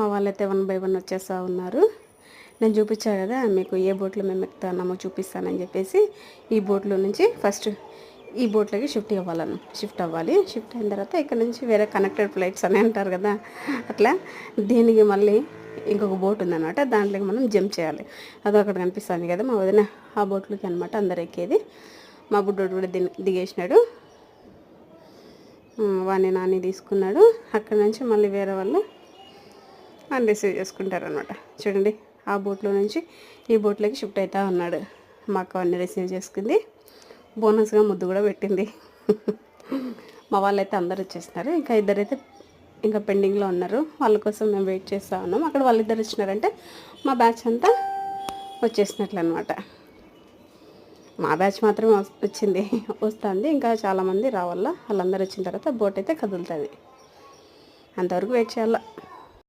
మా వాళ్ళైతే 1 బై 1 వచ్చేస్తూ ఉన్నారు. నేను చూపించా కదా మీకు ఏ బోట్లో మేము ఎక్కుతున్నామో చూపిస్తానని చెప్పేసి, ఈ బోట్లో నుంచి ఫస్ట్ ఈ బోట్లోకి షిఫ్ట్ అవ్వాలి. షిఫ్ట్ అయిన తర్వాత ఇక్కడ నుంచి వేరే కనెక్టెడ్ ఫ్లైట్స్ అని అంటారు కదా, అట్లా దీనికి మళ్ళీ ఇంకొక బోట్ ఉందన్నమాట. దాంట్లోకి మనం జంప్ చేయాలి. అదో అక్కడ కనిపిస్తుంది కదా మా వదిన, ఆ బోట్లోకి అనమాట అందరు ఎక్కేది. మా బుడ్డోడు కూడా దిగేసినాడు. వాడిని నాని తీసుకున్నాడు. అక్కడ నుంచి మళ్ళీ వేరే వాళ్ళు అని రిసీవ్ చేసుకుంటారనమాట. చూడండి, ఆ బోట్లో నుంచి ఈ బోట్లోకి షిఫ్ట్ అవుతూ ఉన్నాడు. మా అక్క వాడిని రిసీవ్ చేసుకుంది. బోనస్గా ముద్దు కూడా పెట్టింది. మా వాళ్ళైతే అందరు వచ్చేస్తున్నారు. ఇంకా ఇద్దరైతే ఇంకా పెండింగ్లో ఉన్నారు. వాళ్ళ కోసం మేము వెయిట్ చేస్తూ ఉన్నాం. అక్కడ వాళ్ళిద్దరు వచ్చినారంటే మా బ్యాచ్ అంతా వచ్చేసినట్లు అనమాట. మా బ్యాచ్ మాత్రమే వస్తుంది. ఇంకా చాలామంది రావాలా. వాళ్ళందరూ వచ్చిన తర్వాత బోట్ అయితే కదులుతుంది. అంతవరకు వెయిట్ చేయాలా.